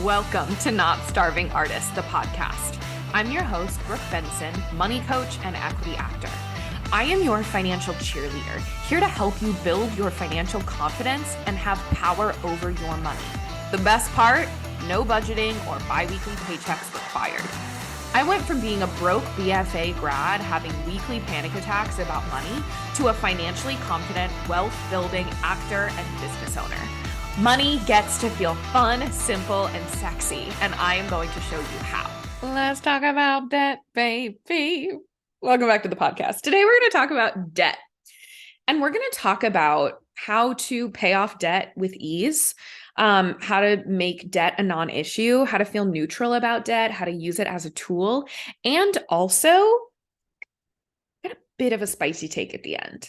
Welcome to Not Starving Artist, the podcast. I'm your host, Brooke Benson, money coach and equity actor. I am your financial cheerleader, here to help you build your financial confidence and have power over your money. The best part, no budgeting or bi-weekly paychecks required. I went from being a broke BFA grad having weekly panic attacks about money to a financially confident, wealth-building actor and business owner. Money gets to feel fun, simple, and sexy, and I am going to show you how. Let's talk about debt, baby. Welcome back to the podcast. Today we're going to talk about debt, and we're going to talk about how to pay off debt with ease, how to make debt a non-issue, how to feel neutral about debt, how to use it as a tool, and also get a bit of a spicy take at the end.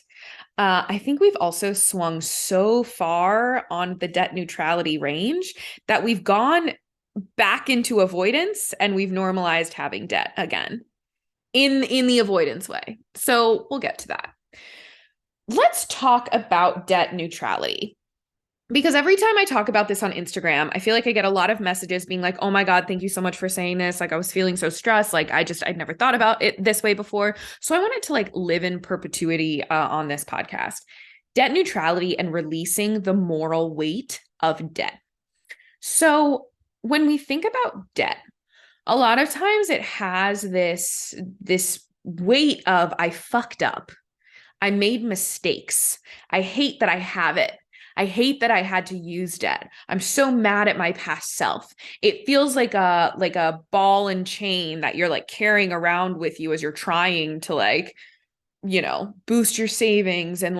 I think we've also swung so far on the debt neutrality range that we've gone back into avoidance and we've normalized having debt again in the avoidance way. So we'll get to that. Let's talk about debt neutrality. Because every time I talk about this on Instagram, I feel like I get a lot of messages being like, oh my God, thank you so much for saying this. Like I was feeling so stressed. Like I'd never thought about it this way before. So I wanted to live in perpetuity on this podcast. Debt neutrality and releasing the moral weight of debt. So when we think about debt, a lot of times it has this weight of I fucked up. I made mistakes. I hate that I have it. I hate that I had to use debt. I'm so mad at my past self. It feels like a ball and chain that you're carrying around with you as you're trying to boost your savings and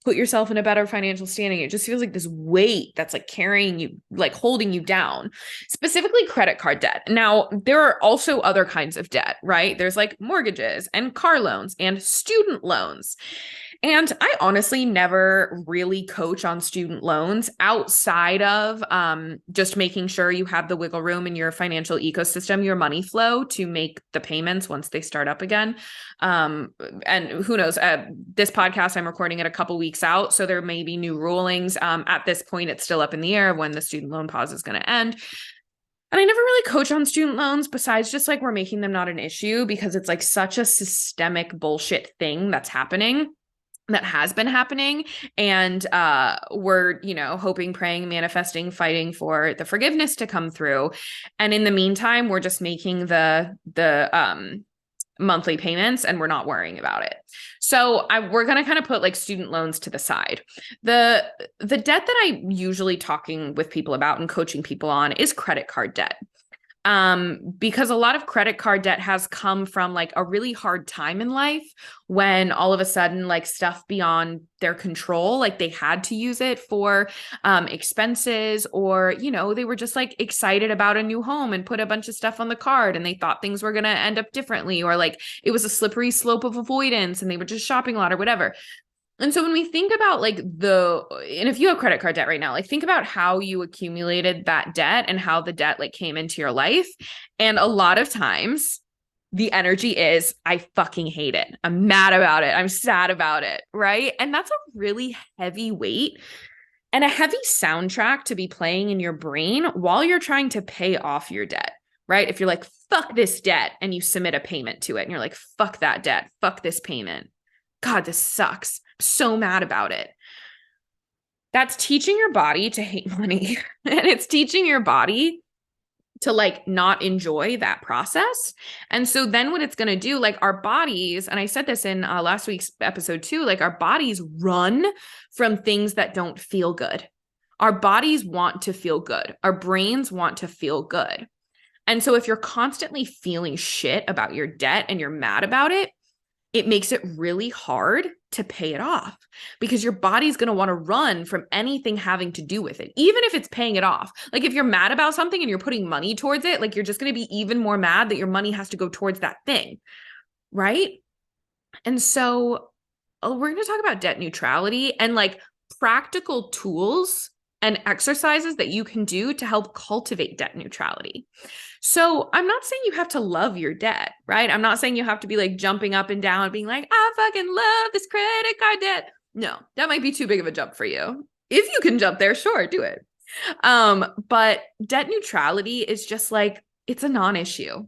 put yourself in a better financial standing. It just feels like this weight that's carrying you, holding you down, specifically credit card debt. Now, there are also other kinds of debt, right? There's mortgages and car loans and student loans. And I honestly never really coach on student loans outside of just making sure you have the wiggle room in your financial ecosystem, your money flow to make the payments once they start up again. And who knows, this podcast, I'm recording it a couple weeks out. So there may be new rulings. At this point, it's still up in the air when the student loan pause is going to end. And I never really coach on student loans besides just we're making them not an issue because it's such a systemic bullshit thing that's happening. That has been happening. And we're, hoping, praying, manifesting, fighting for the forgiveness to come through. And in the meantime, we're just making the monthly payments and we're not worrying about it. So we're going to kind of put student loans to the side. The debt that I'm usually talking with people about and coaching people on is credit card debt. Because a lot of credit card debt has come from a really hard time in life when all of a sudden stuff beyond their control, they had to use it for expenses or, they were just excited about a new home and put a bunch of stuff on the card and they thought things were going to end up differently or it was a slippery slope of avoidance and they were just shopping a lot or whatever. And so when we think about and if you have credit card debt right now, think about how you accumulated that debt and how the debt came into your life. And a lot of times the energy is, I fucking hate it. I'm mad about it. I'm sad about it. Right. And that's a really heavy weight and a heavy soundtrack to be playing in your brain while you're trying to pay off your debt. Right. If you're fuck this debt and you submit a payment to it and you're fuck that debt, fuck this payment. God, this sucks. So mad about it. That's teaching your body to hate money. And it's teaching your body to not enjoy that process. And so then what it's going to do, our bodies, and I said this in last week's episode too, our bodies run from things that don't feel good. Our bodies want to feel good. Our brains want to feel good. And so if you're constantly feeling shit about your debt and you're mad about it, it makes it really hard to pay it off because your body's going to want to run from anything having to do with it, even if it's paying it off. If you're mad about something and you're putting money towards it, you're just going to be even more mad that your money has to go towards that thing, right? And so we're going to talk about debt neutrality and practical tools and exercises that you can do to help cultivate debt neutrality. So I'm not saying you have to love your debt, right? I'm not saying you have to be jumping up and down, being I fucking love this credit card debt. No, that might be too big of a jump for you. If you can jump there, sure, do it. But debt neutrality is just like, it's a non-issue,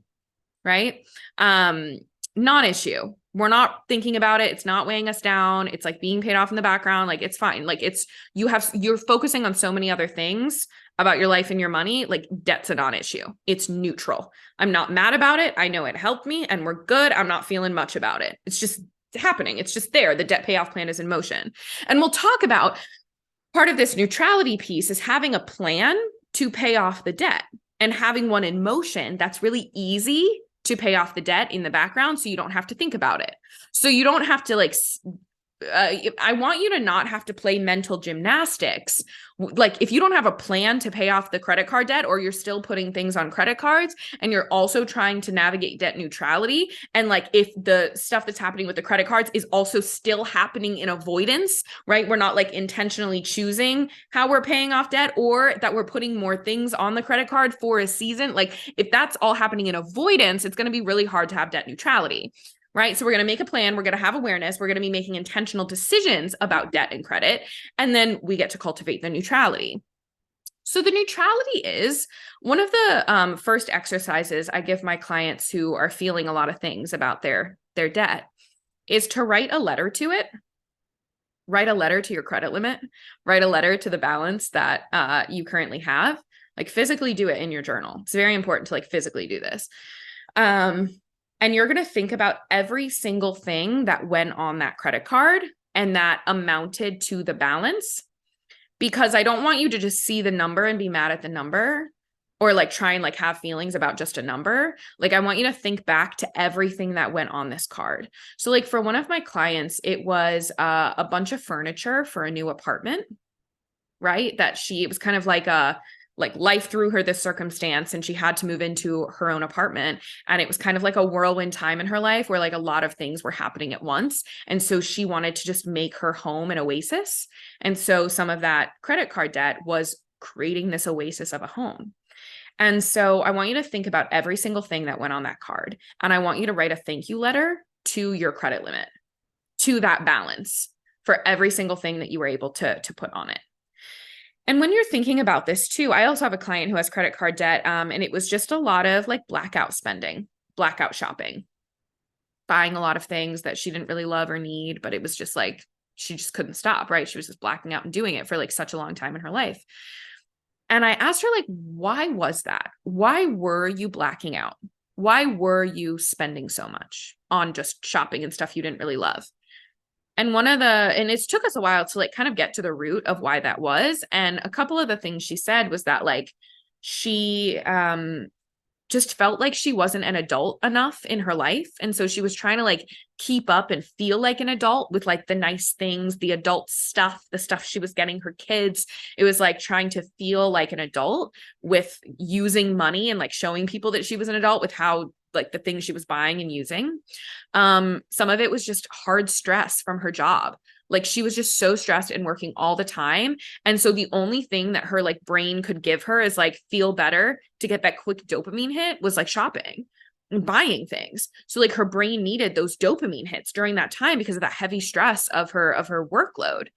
right? Non-issue. We're not thinking about it. It's not weighing us down. It's like being paid off in the background. Like it's fine. Like you're focusing on so many other things about your life and your money. Like debt's a non-issue. It's neutral. I'm not mad about it. I know it helped me and we're good. I'm not feeling much about it. It's just happening. It's just there. The debt payoff plan is in motion. And we'll talk about part of this neutrality piece is having a plan to pay off the debt and having one in motion that's really easy to pay off the debt in the background so you don't have to think about it. So you don't have to I want you to not have to play mental gymnastics. Like if you don't have a plan to pay off the credit card debt, or you're still putting things on credit cards and you're also trying to navigate debt neutrality. And like if the stuff that's happening with the credit cards is also still happening in avoidance, right? We're not like intentionally choosing how we're paying off debt, or that we're putting more things on the credit card for a season. Like if that's all happening in avoidance, it's going to be really hard to have debt neutrality. Right? So we're going to make a plan. We're going to have awareness. We're going to be making intentional decisions about debt and credit. And then we get to cultivate the neutrality. So the neutrality is one of the first exercises I give my clients who are feeling a lot of things about their debt is to write a letter to it. Write a letter to your credit limit. Write a letter to the balance that you currently have. Like physically do it in your journal. It's very important to like physically do this. And you're going to think about every single thing that went on that credit card and that amounted to the balance, because I don't want you to just see the number and be mad at the number, or like try and like have feelings about just a number. Like I want you to think back to everything that went on this card. So like for one of my clients, it was a bunch of furniture for a new apartment, right? It was kind of like life threw her this circumstance and she had to move into her own apartment. And it was kind of like a whirlwind time in her life where like a lot of things were happening at once. And so she wanted to just make her home an oasis. And so some of that credit card debt was creating this oasis of a home. And so I want you to think about every single thing that went on that card. And I want you to write a thank you letter to your credit limit, to that balance, for every single thing that you were able to put on it. And when you're thinking about this too, I also have a client who has credit card debt, and it was just a lot of like blackout spending, blackout shopping, buying a lot of things that she didn't really love or need, but it was just like, she just couldn't stop, right? She was just blacking out and doing it for like such a long time in her life. And I asked her like, why was that? Why were you blacking out? Why were you spending so much on just shopping and stuff you didn't really love? And it took us a while to like kind of get to the root of why that was. And a couple of the things she said was that like she just felt like she wasn't an adult enough in her life. And so she was trying to like keep up and feel like an adult with like the nice things, the adult stuff, the stuff she was getting her kids. It was like trying to feel like an adult with using money and like showing people that she was an adult with how like the things she was buying and using. Some of it was just hard stress from her job. Like she was just so stressed and working all the time. And so the only thing that her like brain could give her is like feel better to get that quick dopamine hit was like shopping and buying things. So like her brain needed those dopamine hits during that time because of that heavy stress of her workload.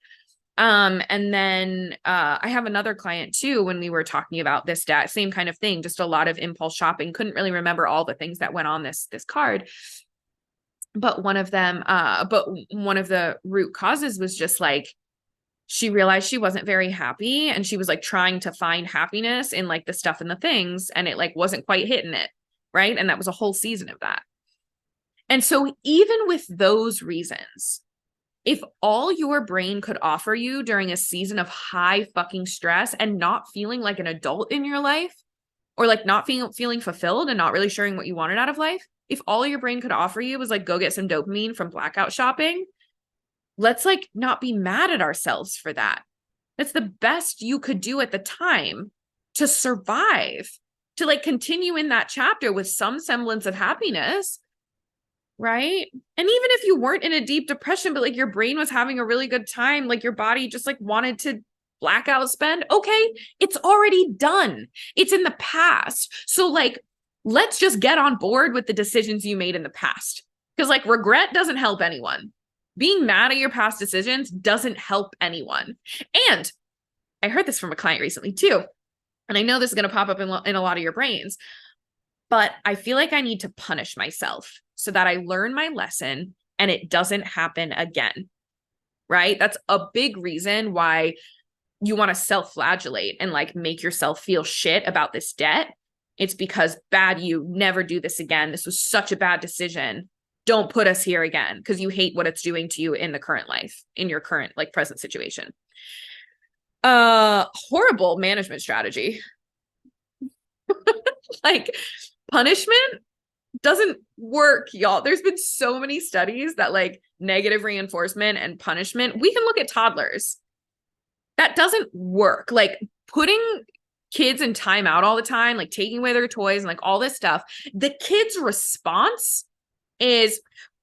And then I have another client too, when we were talking about this debt, same kind of thing, just a lot of impulse shopping, couldn't really remember all the things that went on this card. But one of the root causes was just like, she realized she wasn't very happy and she was like trying to find happiness in like the stuff and the things, and it like wasn't quite hitting it. Right. And that was a whole season of that. And so even with those reasons, if all your brain could offer you during a season of high fucking stress and not feeling like an adult in your life, or like not feeling fulfilled and not really sure what you wanted out of life, if all your brain could offer you was like, go get some dopamine from blackout shopping, let's like not be mad at ourselves for that. That's the best you could do at the time to survive, to like continue in that chapter with some semblance of happiness. Right. And even if you weren't in a deep depression, but like your brain was having a really good time, like your body just like wanted to blackout spend. Okay. It's already done. It's in the past. So like, let's just get on board with the decisions you made in the past. Because like regret doesn't help anyone. Being mad at your past decisions doesn't help anyone. And I heard this from a client recently too. And I know this is going to pop up in a lot of your brains, but I feel like I need to punish myself so that I learn my lesson and it doesn't happen again, right? That's a big reason why you want to self-flagellate and like make yourself feel shit about this debt. It's because bad you, never do this again. This was such a bad decision. Don't put us here again because you hate what it's doing to you in the current life, in your current like present situation. Horrible management strategy. Like punishment doesn't work, y'all. There's been so many studies that like negative reinforcement and punishment, we can look at toddlers. That doesn't work. Like putting kids in timeout all the time, like taking away their toys and like all this stuff, the kid's response is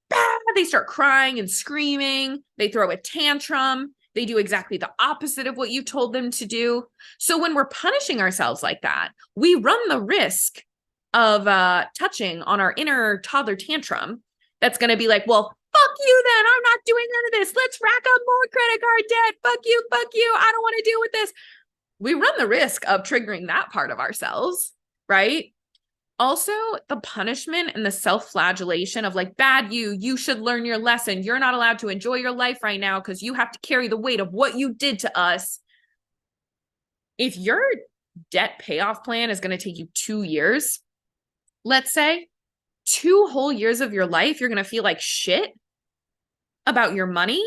bad. They start crying and screaming. They throw a tantrum. They do exactly the opposite of what you told them to do. So when we're punishing ourselves like that, we run the risk of touching on our inner toddler tantrum that's going to be like, well, fuck you then. I'm not doing none of this. Let's rack up more credit card debt. Fuck you. Fuck you. I don't want to deal with this. We run the risk of triggering that part of ourselves, right? Also, the punishment and the self-flagellation of like, bad you should learn your lesson. You're not allowed to enjoy your life right now because you have to carry the weight of what you did to us. If your debt payoff plan is going to take you 2 years, let's say 2 whole years of your life, you're going to feel like shit about your money,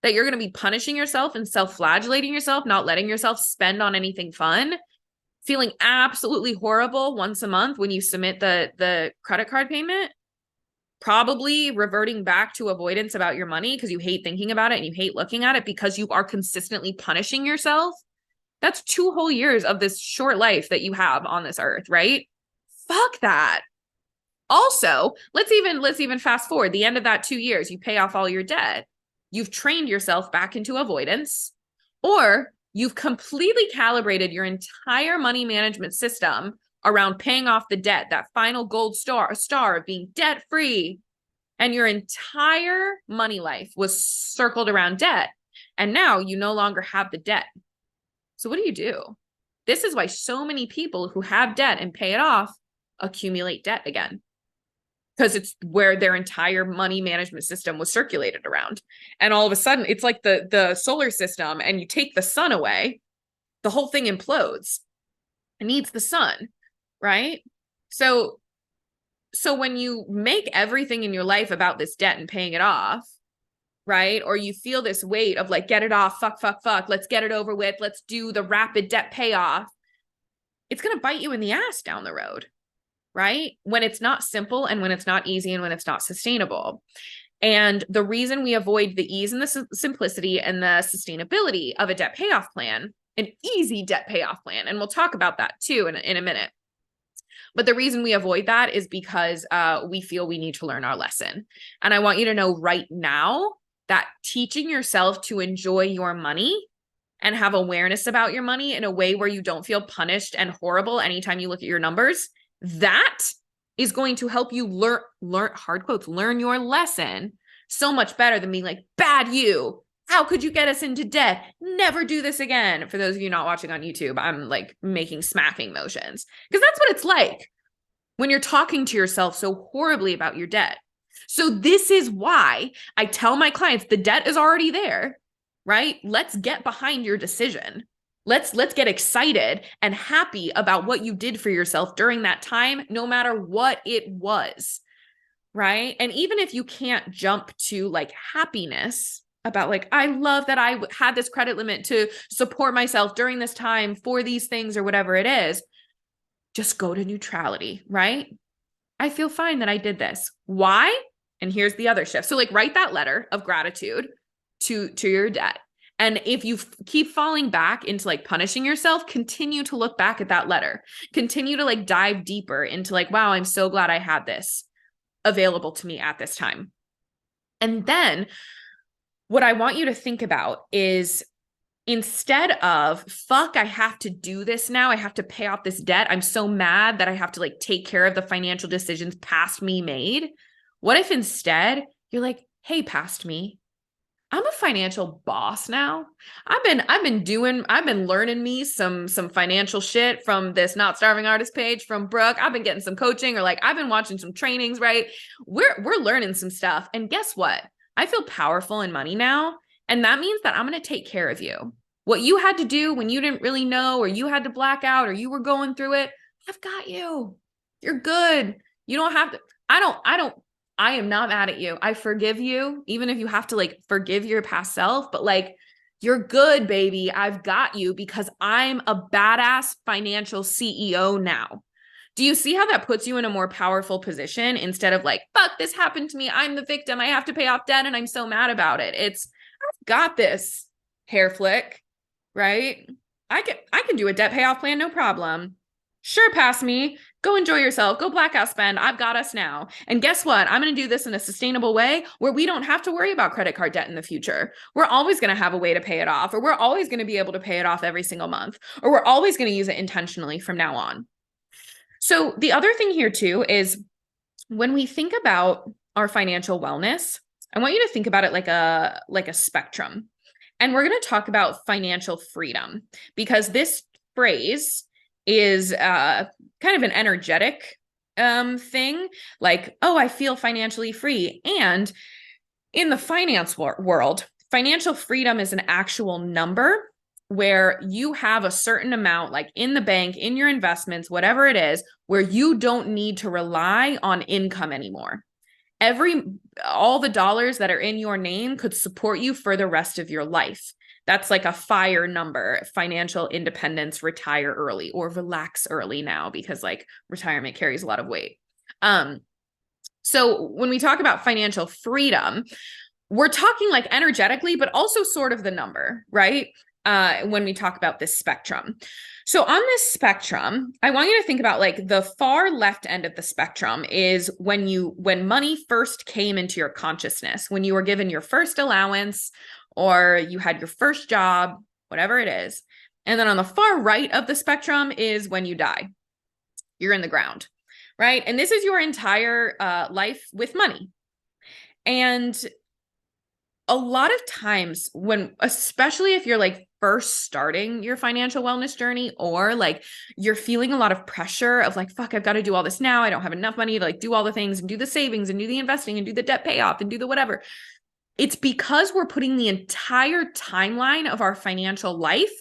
that you're going to be punishing yourself and self-flagellating yourself, not letting yourself spend on anything fun, feeling absolutely horrible once a month when you submit the credit card payment, probably reverting back to avoidance about your money because you hate thinking about it and you hate looking at it because you are consistently punishing yourself. That's 2 whole years of this short life that you have on this earth, right? Fuck that. Also, let's even fast forward the end of that 2 years, you pay off all your debt. You've trained yourself back into avoidance, or you've completely calibrated your entire money management system around paying off the debt, that final gold star of being debt-free. And your entire money life was circled around debt. And now you no longer have the debt. So what do? This is why so many people who have debt and pay it off accumulate debt again. Because it's where their entire money management system was circulated around. And all of a sudden, it's like the solar system, and you take the sun away, the whole thing implodes. It needs the sun, right? So when you make everything in your life about this debt and paying it off, right? Or you feel this weight of like, get it off, fuck, let's get it over with, let's do the rapid debt payoff. It's going to bite you in the ass down the road. Right? When it's not simple and when it's not easy and when it's not sustainable. And the reason we avoid the ease and the simplicity and the sustainability of a debt payoff plan, an easy debt payoff plan, and we'll talk about that too in a minute. But the reason we avoid that is because we feel we need to learn our lesson. And I want you to know right now that teaching yourself to enjoy your money and have awareness about your money in a way where you don't feel punished and horrible anytime you look at your numbers, that is going to help you learn your lesson so much better than being like, bad you. How could you get us into debt? Never do this again. For those of you not watching on YouTube, I'm like making smacking motions because that's what it's like when you're talking to yourself so horribly about your debt. So this is why I tell my clients the debt is already there, right? Let's get behind your decision. Let's get excited and happy about what you did for yourself during that time, no matter what it was, right? And even if you can't jump to like happiness about like, I love that I had this credit limit to support myself during this time for these things or whatever it is, just go to neutrality, right? I feel fine that I did this. Why? And here's the other shift. So like write that letter of gratitude to your debt. And if you keep falling back into like punishing yourself, continue to look back at that letter. Continue to like dive deeper into like, wow, I'm so glad I had this available to me at this time. And then what I want you to think about is instead of, fuck, I have to do this now. I have to pay off this debt. I'm so mad that I have to like take care of the financial decisions past me made. What if instead you're like, hey, past me, I'm a financial boss now. I've been learning me some financial shit from this Not Starving Artist page from Brooke. I've been getting some coaching, or like I've been watching some trainings, right? We're learning some stuff. And guess what? I feel powerful in money now. And that means that I'm going to take care of you. What you had to do when you didn't really know, or you had to black out, or you were going through it, I've got you. You're good. You don't have to. I am not mad at you. I forgive you, even if you have to like forgive your past self, but like, you're good, baby. I've got you because I'm a badass financial CEO now. Do you see how that puts you in a more powerful position instead of like, fuck, this happened to me. I'm the victim. I have to pay off debt and I'm so mad about it. It's, I've got this, hair flick, right? I can do a debt payoff plan, no problem. Sure, pass me. Go enjoy yourself. Go blackout spend. I've got us now. And guess what? I'm going to do this in a sustainable way where we don't have to worry about credit card debt in the future. We're always going to have a way to pay it off, or we're always going to be able to pay it off every single month, or we're always going to use it intentionally from now on. So the other thing here too is when we think about our financial wellness, I want you to think about it like a spectrum. And we're going to talk about financial freedom, because this phrase is kind of an energetic thing, like, oh, I feel financially free. And in the finance world, financial freedom is an actual number where you have a certain amount, like in the bank, in your investments, whatever it is, where you don't need to rely on income anymore. All the dollars that are in your name could support you for the rest of your life. That's like a FIRE number, financial independence, retire early, or relax early now, because like retirement carries a lot of weight. So when we talk about financial freedom, we're talking like energetically, but also sort of the number, right? When we talk about this spectrum. So on this spectrum, I want you to think about like the far left end of the spectrum is when money first came into your consciousness, when you were given your first allowance, or you had your first job, whatever it is. And then on the far right of the spectrum is when you die. You're in the ground, right? And this is your entire life with money. And a lot of times especially if you're like first starting your financial wellness journey, or like you're feeling a lot of pressure of like, fuck, I've got to do all this now. I don't have enough money to like do all the things and do the savings and do the investing and do the debt payoff and do the whatever. It's because we're putting the entire timeline of our financial life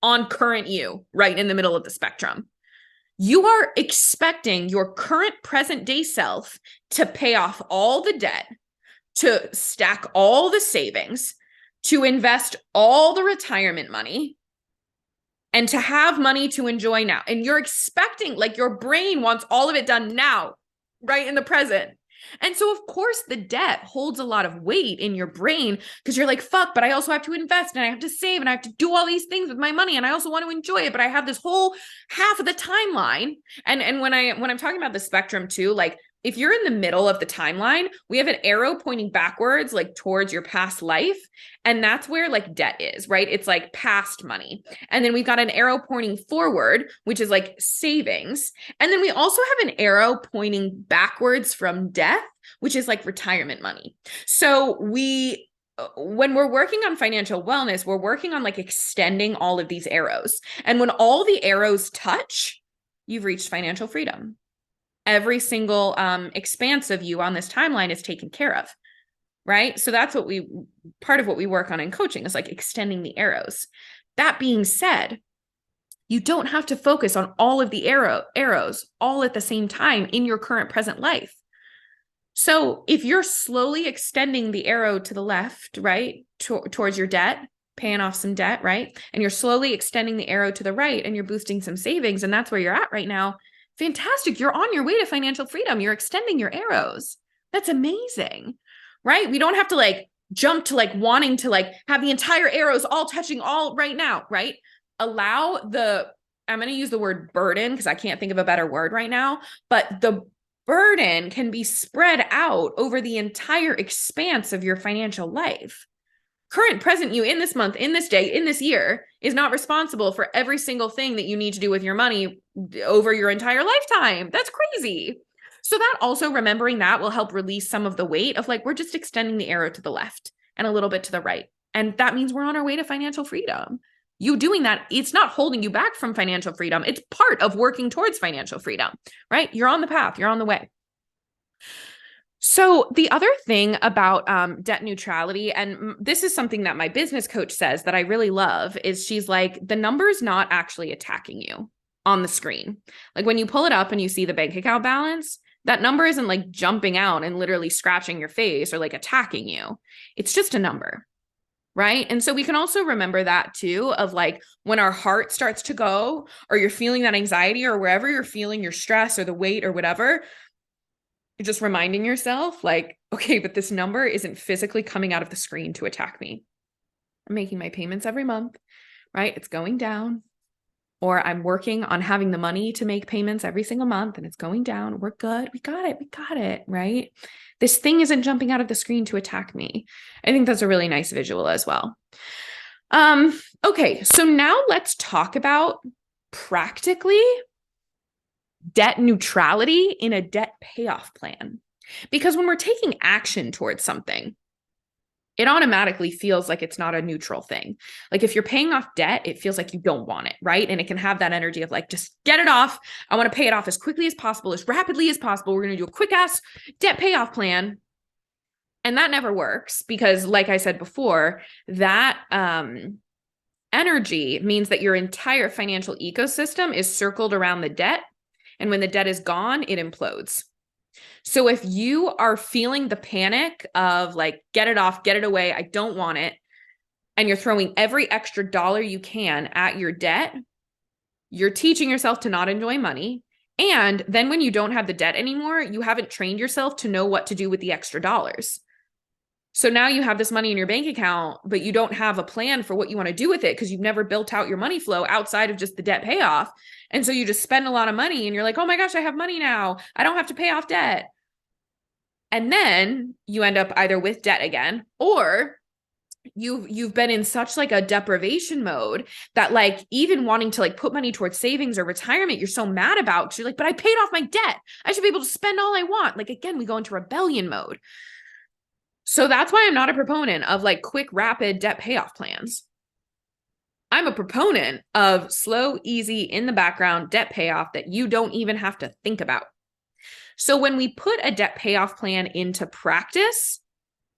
on current you, right in the middle of the spectrum. You are expecting your current present day self to pay off all the debt, to stack all the savings, to invest all the retirement money, and to have money to enjoy now. And you're expecting, like, your brain wants all of it done now, right in the present. And so, of course, the debt holds a lot of weight in your brain, because you're like, fuck, but I also have to invest and I have to save and I have to do all these things with my money. And I also want to enjoy it, but I have this whole half of the timeline. And when I'm talking about the spectrum too, like, if you're in the middle of the timeline, we have an arrow pointing backwards, like towards your past life. And that's where like debt is, right? It's like past money. And then we've got an arrow pointing forward, which is like savings. And then we also have an arrow pointing backwards from death, which is like retirement money. So when we're working on financial wellness, we're working on like extending all of these arrows. And when all the arrows touch, you've reached financial freedom. Every single expanse of you on this timeline is taken care of, right? So that's part of what we work on in coaching is like extending the arrows. That being said, you don't have to focus on all of the arrows all at the same time in your current present life. So if you're slowly extending the arrow to the left, right, towards your debt, paying off some debt, right? And you're slowly extending the arrow to the right and you're boosting some savings, and that's where you're at right now. Fantastic. You're on your way to financial freedom. You're extending your arrows. That's amazing, right? We don't have to like jump to like wanting to like have the entire arrows all touching all right now, right? I'm going to use the word burden because I can't think of a better word right now, but the burden can be spread out over the entire expanse of your financial life. Current present you in this month, in this day, in this year is not responsible for every single thing that you need to do with your money over your entire lifetime. That's crazy. So that also, remembering that will help release some of the weight of like, we're just extending the arrow to the left and a little bit to the right. And that means we're on our way to financial freedom. You doing that, it's not holding you back from financial freedom. It's part of working towards financial freedom, right? You're on the path, you're on the way. So the other thing about debt neutrality, and this is something that my business coach says that I really love, is she's like, the number's not actually attacking you on the screen. Like when you pull it up and you see the bank account balance, that number isn't like jumping out and literally scratching your face or like attacking you. It's just a number, right? And so we can also remember that too, of like when our heart starts to go, or you're feeling that anxiety, or wherever you're feeling your stress or the weight or whatever, you're just reminding yourself like, okay, but this number isn't physically coming out of the screen to attack me. I'm making my payments every month, right? It's going down. Or I'm working on having the money to make payments every single month and it's going down. We're good. We got it, right? This thing isn't jumping out of the screen to attack me. I think that's a really nice visual as well. Okay, so now let's talk about practically debt neutrality in a debt payoff plan. Because when we're taking action towards something, it automatically feels like it's not a neutral thing. Like if you're paying off debt, it feels like you don't want it, right? And it can have that energy of like, just get it off. I want to pay it off as quickly as possible, as rapidly as possible. We're going to do a quick ass debt payoff plan. And that never works because, like I said before, that energy means that your entire financial ecosystem is circled around the debt. And when the debt is gone, it implodes. So if you are feeling the panic of like, get it off, get it away, I don't want it, and you're throwing every extra dollar you can at your debt, you're teaching yourself to not enjoy money. And then when you don't have the debt anymore, you haven't trained yourself to know what to do with the extra dollars. So now you have this money in your bank account, but you don't have a plan for what you want to do with it because you've never built out your money flow outside of just the debt payoff. And so you just spend a lot of money and you're like, oh my gosh, I have money now. I don't have to pay off debt. And then you end up either with debt again, or you've been in such like a deprivation mode that like even wanting to like put money towards savings or retirement, you're so mad about, because you're like, but I paid off my debt. I should be able to spend all I want. Like, again, we go into rebellion mode. So that's why I'm not a proponent of like quick, rapid debt payoff plans. I'm a proponent of slow, easy, in the background debt payoff that you don't even have to think about. So when we put a debt payoff plan into practice,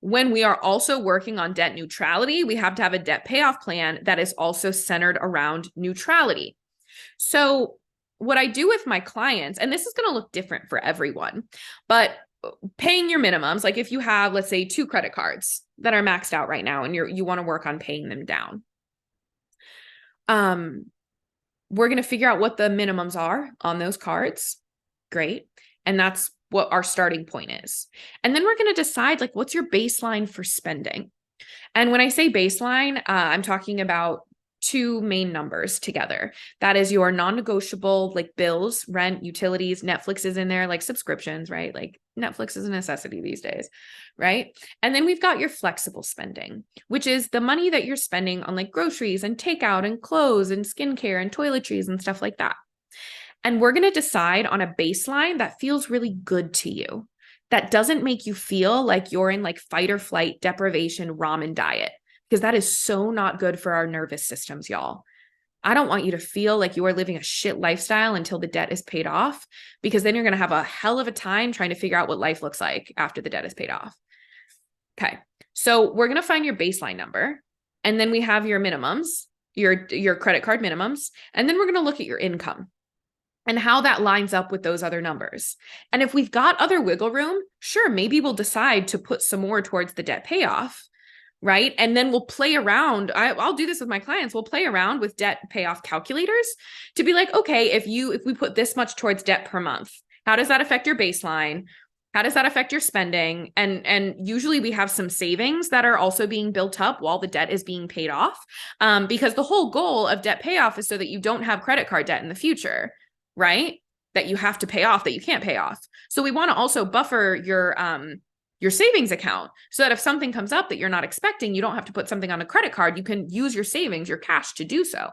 when we are also working on debt neutrality, we have to have a debt payoff plan that is also centered around neutrality. So what I do with my clients, and this is going to look different for everyone, but paying your minimums, like if you have, let's say, 2 credit cards that are maxed out right now and you want to work on paying them down, we're going to figure out what the minimums are on those cards. Great. And that's what our starting point is. And then we're going to decide like, what's your baseline for spending? And when I say baseline, I'm talking about 2 main numbers together. That is your non-negotiable, like bills, rent, utilities, Netflix is in there, like subscriptions, right? Like Netflix is a necessity these days, right? And then we've got your flexible spending, which is the money that you're spending on like groceries and takeout and clothes and skincare and toiletries and stuff like that. And we're going to decide on a baseline that feels really good to you, that doesn't make you feel like you're in like fight or flight, deprivation, ramen diet, because that is so not good for our nervous systems, y'all. I don't want you to feel like you are living a shit lifestyle until the debt is paid off, because then you're going to have a hell of a time trying to figure out what life looks like after the debt is paid off. Okay. So we're going to find your baseline number, and then we have your minimums, your credit card minimums, and then we're going to look at your income and how that lines up with those other numbers. And if we've got other wiggle room, sure, maybe we'll decide to put some more towards the debt payoff, right? And then we'll play around. I'll do this with my clients. We'll play around with debt payoff calculators to be like, okay, if we put this much towards debt per month, how does that affect your baseline? How does that affect your spending? And usually we have some savings that are also being built up while the debt is being paid off, because the whole goal of debt payoff is so that you don't have credit card debt in the future, right? That you have to pay off, that you can't pay off. So we want to also buffer your savings account so that if something comes up that you're not expecting, you don't have to put something on a credit card. You can use your savings, your cash to do so.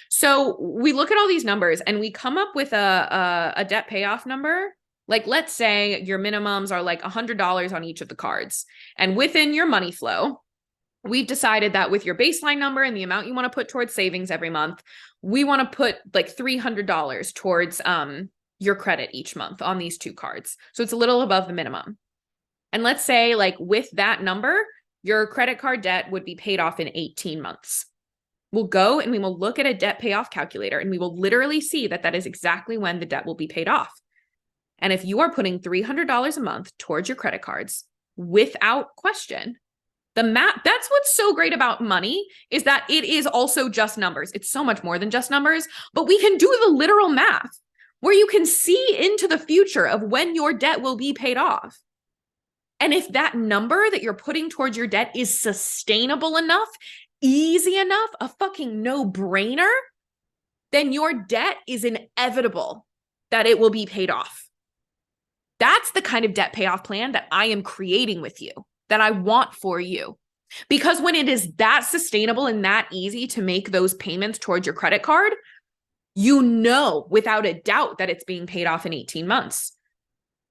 So we look at all these numbers and we come up with a debt payoff number. Like, let's say your minimums are like $100 on each of the cards, and within your money flow, we've decided that with your baseline number and the amount you want to put towards savings every month, we want to put like $300 towards your credit each month on these 2 cards. So it's a little above the minimum. And let's say like with that number, your credit card debt would be paid off in 18 months. We'll go and we will look at a debt payoff calculator and we will literally see that that is exactly when the debt will be paid off. And if you are putting $300 a month towards your credit cards without question, the math, that's what's so great about money, is that it is also just numbers. It's so much more than just numbers, but we can do the literal math where you can see into the future of when your debt will be paid off. And if that number that you're putting towards your debt is sustainable enough, easy enough, a fucking no-brainer, then your debt is inevitable that it will be paid off. That's the kind of debt payoff plan that I am creating with you, that I want for you. Because when it is that sustainable and that easy to make those payments towards your credit card, you know without a doubt that it's being paid off in 18 months,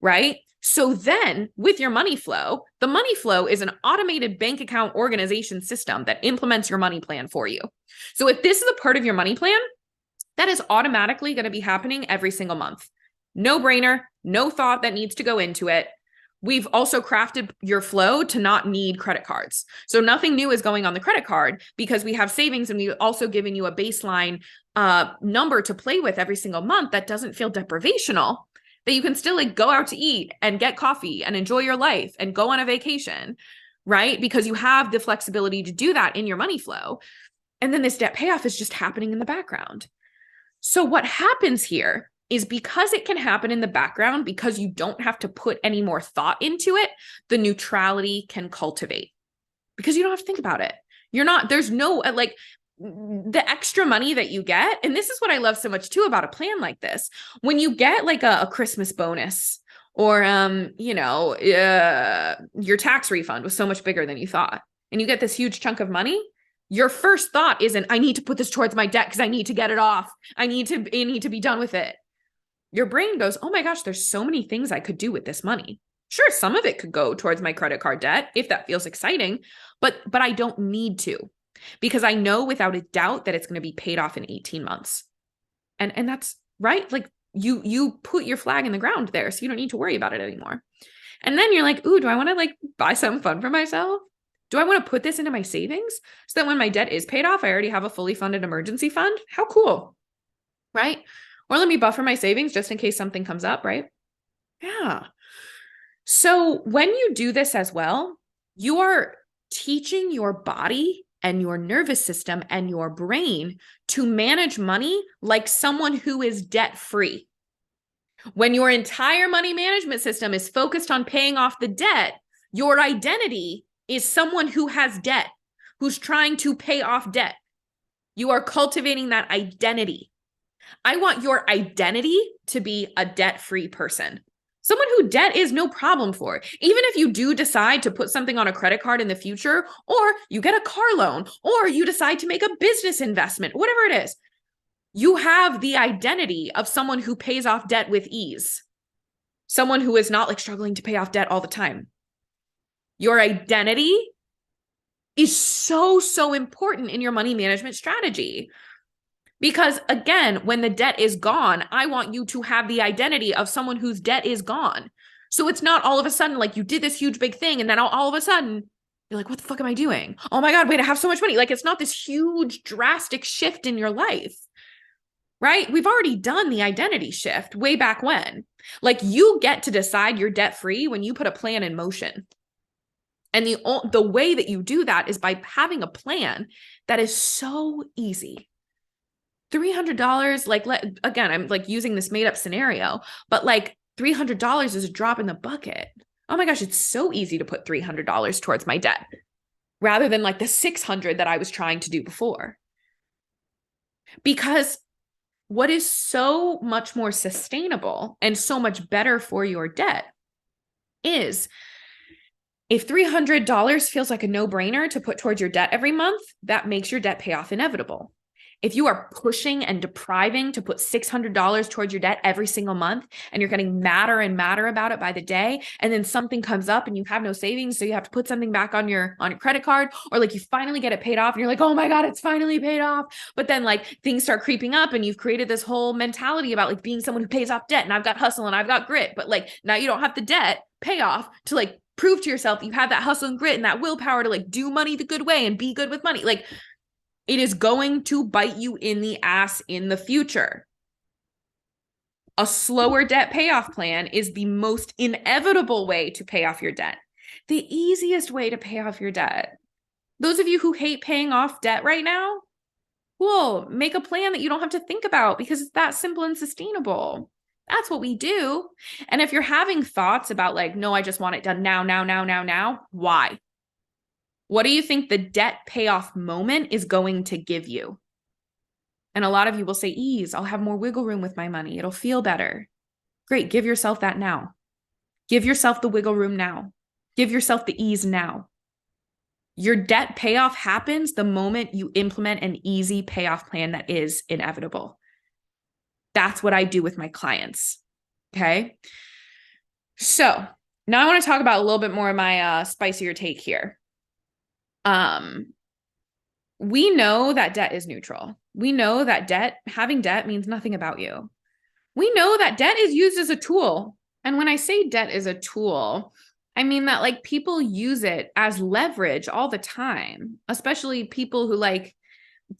right? So then with your money flow, the money flow is an automated bank account organization system that implements your money plan for you. So if this is a part of your money plan, that is automatically going to be happening every single month. No brainer, no thought that needs to go into it. We've also crafted your flow to not need credit cards. So nothing new is going on the credit card because we have savings, and we've also given you a baseline number to play with every single month that doesn't feel deprivational, that you can still like go out to eat and get coffee and enjoy your life and go on a vacation, right? Because you have the flexibility to do that in your money flow. And then this debt payoff is just happening in the background. So what happens here is, because it can happen in the background, because you don't have to put any more thought into it, the neutrality can cultivate because you don't have to think about it. There's no like the extra money that you get. And this is what I love so much too about a plan like this. When you get like a Christmas bonus or, your tax refund was so much bigger than you thought, and you get this huge chunk of money, your first thought isn't, I need to put this towards my debt because I need to get it off. I need to be done with it. Your brain goes, oh my gosh, there's so many things I could do with this money. Sure, some of it could go towards my credit card debt if that feels exciting, but I don't need to, because I know without a doubt that it's going to be paid off in 18 months. And that's right. Like you put your flag in the ground there, so you don't need to worry about it anymore. And then you're like, ooh, do I want to like buy something fun for myself? Do I want to put this into my savings so that when my debt is paid off, I already have a fully funded emergency fund? How cool, right? Or let me buffer my savings just in case something comes up, right? Yeah. So when you do this as well, you are teaching your body and your nervous system and your brain to manage money like someone who is debt-free. When your entire money management system is focused on paying off the debt, your identity is someone who has debt, who's trying to pay off debt. You are cultivating that identity. I want your identity to be a debt-free person. Someone who debt is no problem for. Even if you do decide to put something on a credit card in the future, or you get a car loan, or you decide to make a business investment, whatever it is, you have the identity of someone who pays off debt with ease. Someone who is not like struggling to pay off debt all the time. Your identity is so, so important in your money management strategy. Because again, when the debt is gone, I want you to have the identity of someone whose debt is gone. So it's not all of a sudden like you did this huge big thing and then all of a sudden you're like, what the fuck am I doing? Oh my God, wait, I have so much money. Like it's not this huge drastic shift in your life, right? We've already done the identity shift way back when. Like you get to decide you're debt free when you put a plan in motion. And the way that you do that is by having a plan that is so easy. $300, like, again, I'm like using this made up scenario, but like $300 is a drop in the bucket. Oh my gosh, it's so easy to put $300 towards my debt rather than like the $600 that I was trying to do before. Because what is so much more sustainable and so much better for your debt is, if $300 feels like a no-brainer to put towards your debt every month, that makes your debt payoff inevitable. If you are pushing and depriving to put $600 towards your debt every single month, and you're getting madder and madder about it by the day, and then something comes up and you have no savings, so you have to put something back on your credit card, or like you finally get it paid off and you're like, oh my God, it's finally paid off. But then like things start creeping up and you've created this whole mentality about like being someone who pays off debt, and I've got hustle and I've got grit, but like now you don't have the debt payoff to like prove to yourself that you have that hustle and grit and that willpower to like do money the good way and be good with money. Like, it is going to bite you in the ass in the future. A slower debt payoff plan is the most inevitable way to pay off your debt. The easiest way to pay off your debt. Those of you who hate paying off debt right now, cool, make a plan that you don't have to think about because it's that simple and sustainable. That's what we do. And if you're having thoughts about like, no, I just want it done now, why? What do you think the debt payoff moment is going to give you? And a lot of you will say, ease. I'll have more wiggle room with my money. It'll feel better. Great. Give yourself that now. Give yourself the wiggle room now. Give yourself the ease now. Your debt payoff happens the moment you implement an easy payoff plan that is inevitable. That's what I do with my clients. Okay. So now I want to talk about a little bit more of my spicier take here. We know that debt is neutral. We know that having debt means nothing about you. We know that debt is used as a tool. And when I say debt is a tool, I mean that like people use it as leverage all the time, especially people who like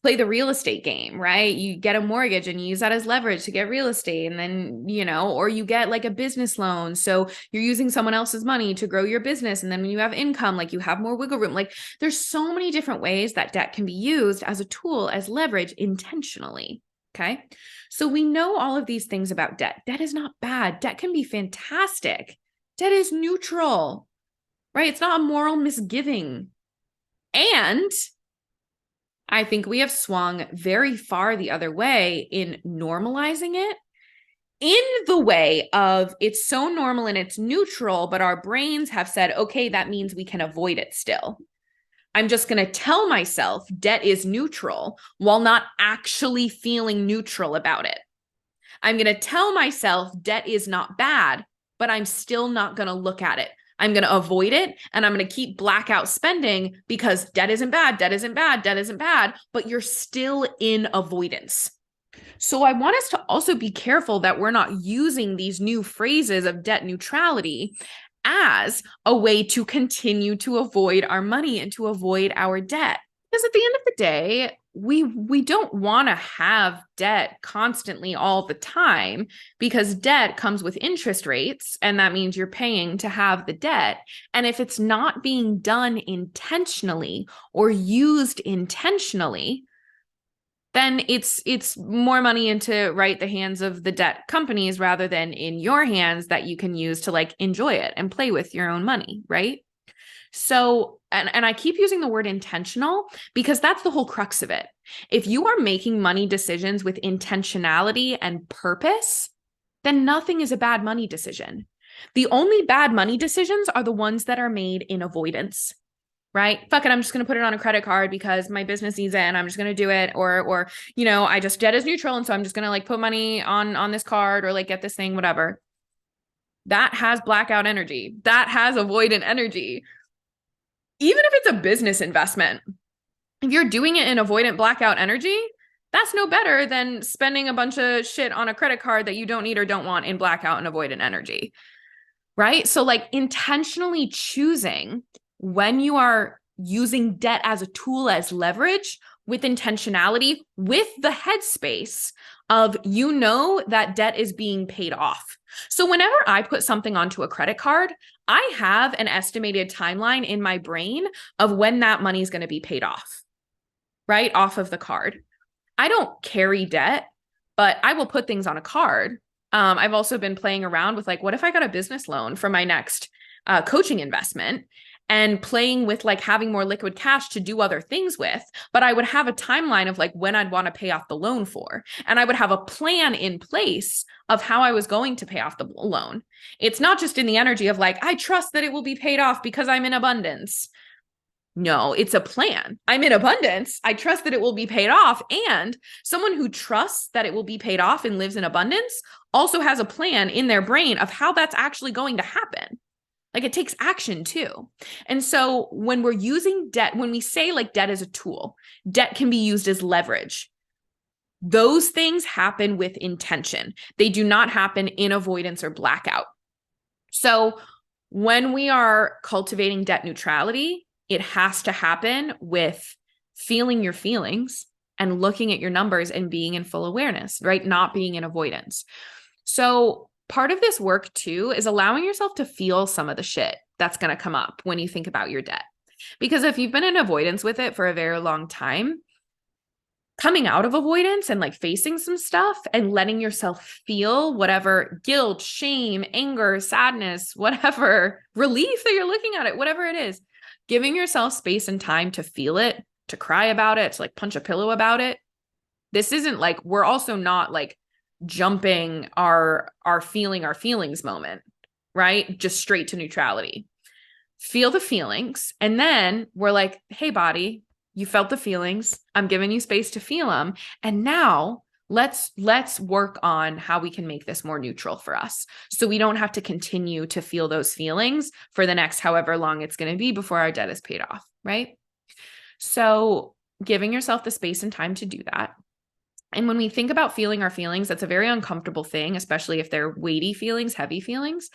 play the real estate game, right? You get a mortgage and you use that as leverage to get real estate. And then, or you get like a business loan. So you're using someone else's money to grow your business. And then when you have income, like you have more wiggle room. Like there's so many different ways that debt can be used as a tool, as leverage intentionally. Okay. So we know all of these things about debt. Debt is not bad. Debt can be fantastic. Debt is neutral, right? It's not a moral misgiving. And I think we have swung very far the other way in normalizing it, in the way of it's so normal and it's neutral, but our brains have said, okay, that means we can avoid it still. I'm just going to tell myself debt is neutral while not actually feeling neutral about it. I'm going to tell myself debt is not bad, but I'm still not going to look at it. I'm going to avoid it and I'm going to keep blackout spending because debt isn't bad, but you're still in avoidance. So I want us to also be careful that we're not using these new phrases of debt neutrality as a way to continue to avoid our money and to avoid our debt. Because at the end of the day, we don't want to have debt constantly all the time because debt comes with interest rates, and that means you're paying to have the debt. And if it's not being done intentionally or used intentionally, then it's more money into the hands of the debt companies rather than in your hands that you can use to like enjoy it and play with your own money, right? So, and I keep using the word intentional because that's the whole crux of it. If you are making money decisions with intentionality and purpose, then nothing is a bad money decision. The only bad money decisions are the ones that are made in avoidance, right? Fuck it, I'm just going to put it on a credit card because my business needs it and I'm just going to do it. Or, debt is neutral. And so I'm just going to like put money on this card or like get this thing, whatever. That has blackout energy. That has avoidant energy. Even if it's a business investment, if you're doing it in avoidant blackout energy, that's no better than spending a bunch of shit on a credit card that you don't need or don't want in blackout and avoidant energy, right? So like intentionally choosing when you are using debt as a tool, as leverage, with intentionality, with the headspace of that debt is being paid off. So whenever I put something onto a credit card, I have an estimated timeline in my brain of when that money is going to be paid off, right? Off of the card. I don't carry debt, but I will put things on a card. I've also been playing around with like, what if I got a business loan for my next coaching investment? And playing with like having more liquid cash to do other things with, but I would have a timeline of like when I'd want to pay off the loan for. And I would have a plan in place of how I was going to pay off the loan. It's not just in the energy of like, I trust that it will be paid off because I'm in abundance. No, it's a plan. I'm in abundance. I trust that it will be paid off. And someone who trusts that it will be paid off and lives in abundance also has a plan in their brain of how that's actually going to happen. Like it takes action too. And so when we're using debt, when we say like debt is a tool, debt can be used as leverage. Those things happen with intention. They do not happen in avoidance or blackout. So when we are cultivating debt neutrality, it has to happen with feeling your feelings and looking at your numbers and being in full awareness, right? Not being in avoidance. So part of this work too is allowing yourself to feel some of the shit that's going to come up when you think about your debt. Because if you've been in avoidance with it for a very long time, coming out of avoidance and like facing some stuff and letting yourself feel whatever guilt, shame, anger, sadness, whatever relief that you're looking at it, whatever it is, giving yourself space and time to feel it, to cry about it, to like punch a pillow about it. This isn't like, we're also not like jumping our feelings moment, right? Just straight to neutrality. Feel the feelings. And then we're like, hey, body, you felt the feelings. I'm giving you space to feel them. And now let's work on how we can make this more neutral for us. So we don't have to continue to feel those feelings for the next however long it's going to be before our debt is paid off, right? So giving yourself the space and time to do that. And when we think about feeling our feelings, that's a very uncomfortable thing, especially if they're weighty feelings, heavy feelings.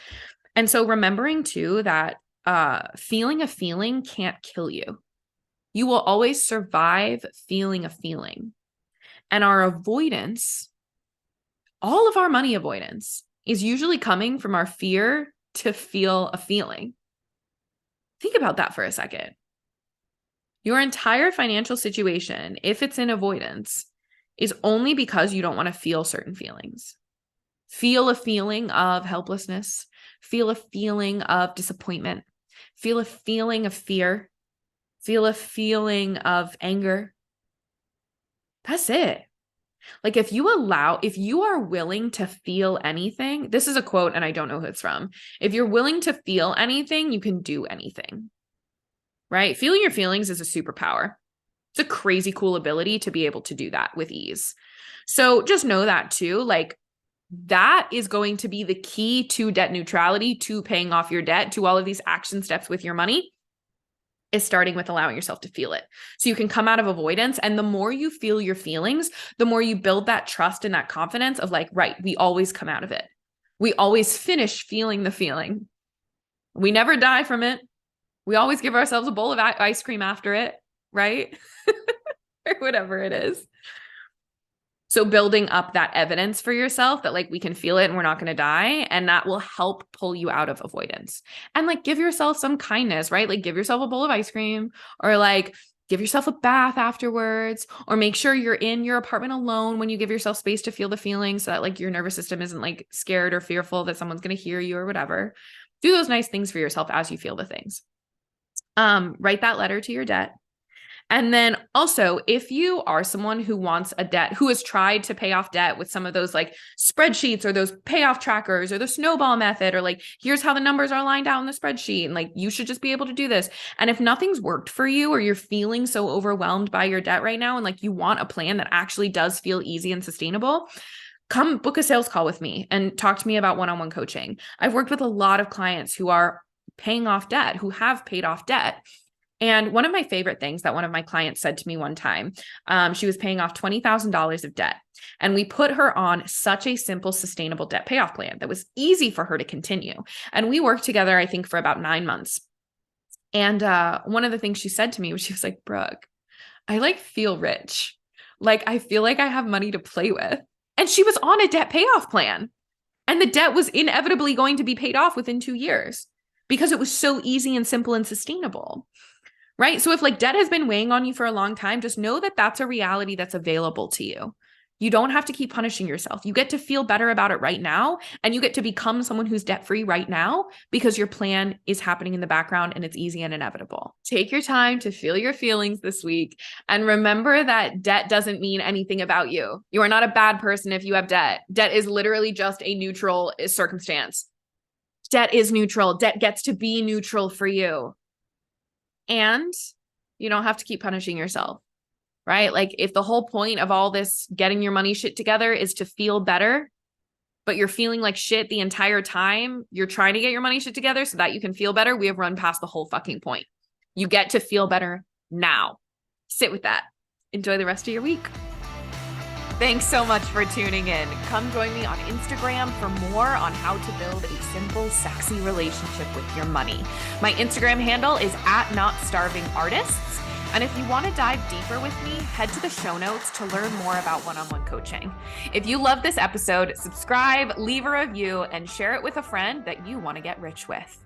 And so remembering too that feeling a feeling can't kill you. You will always survive feeling a feeling. And our avoidance, all of our money avoidance, is usually coming from our fear to feel a feeling. Think about that for a second. Your entire financial situation, if it's in avoidance, is only because you don't want to feel certain feelings. Feel a feeling of helplessness, feel a feeling of disappointment, feel a feeling of fear, feel a feeling of anger. That's it. Like if you are willing to feel anything, this is a quote and I don't know who it's from. If you're willing to feel anything, you can do anything, right? Feeling your feelings is a superpower. It's a crazy cool ability to be able to do that with ease. So just know that too, like that is going to be the key to debt neutrality, to paying off your debt, to all of these action steps with your money, is starting with allowing yourself to feel it. So you can come out of avoidance. And the more you feel your feelings, the more you build that trust and that confidence of like, right, we always come out of it. We always finish feeling the feeling. We never die from it. We always give ourselves a bowl of ice cream after it, right? Or whatever it is. So building up that evidence for yourself that like we can feel it and we're not going to die. And that will help pull you out of avoidance. And like give yourself some kindness, right? Like give yourself a bowl of ice cream or like give yourself a bath afterwards, or make sure you're in your apartment alone when you give yourself space to feel the feelings so that like your nervous system isn't like scared or fearful that someone's going to hear you or whatever. Do those nice things for yourself as you feel the things. Write that letter to your debt. And then also, if you are someone who wants a debt, who has tried to pay off debt with some of those like spreadsheets or those payoff trackers or the snowball method, or like, here's how the numbers are lined out in the spreadsheet. And like, you should just be able to do this. And if nothing's worked for you, or you're feeling so overwhelmed by your debt right now, and like you want a plan that actually does feel easy and sustainable, come book a sales call with me and talk to me about one-on-one coaching. I've worked with a lot of clients who are paying off debt, who have paid off debt. And one of my favorite things that one of my clients said to me one time, she was paying off $20,000 of debt. And we put her on such a simple, sustainable debt payoff plan that was easy for her to continue. And we worked together, I think, for about 9 months. And one of the things she said to me was, she was like, Brooke, I like feel rich. Like, I feel like I have money to play with. And she was on a debt payoff plan. And the debt was inevitably going to be paid off within 2 years because it was so easy and simple and sustainable. Right? So if like debt has been weighing on you for a long time, just know that that's a reality that's available to you. You don't have to keep punishing yourself. You get to feel better about it right now. And you get to become someone who's debt-free right now because your plan is happening in the background and it's easy and inevitable. Take your time to feel your feelings this week. And remember that debt doesn't mean anything about you. You are not a bad person if you have debt. Debt is literally just a neutral circumstance. Debt is neutral. Debt gets to be neutral for you. And You don't have to keep punishing yourself, right? Like if the whole point of all this getting your money shit together is to feel better, but you're feeling like shit the entire time you're trying to get your money shit together so that you can feel better, we have run past the whole fucking point. You get to feel better now. Sit with that. Enjoy the rest of your week. Thanks so much for tuning in. Come join me on Instagram for more on how to build a simple, sexy relationship with your money. My Instagram handle is @NotStarvingArtists. And if you want to dive deeper with me, head to the show notes to learn more about one-on-one coaching. If you love this episode, subscribe, leave a review, and share it with a friend that you want to get rich with.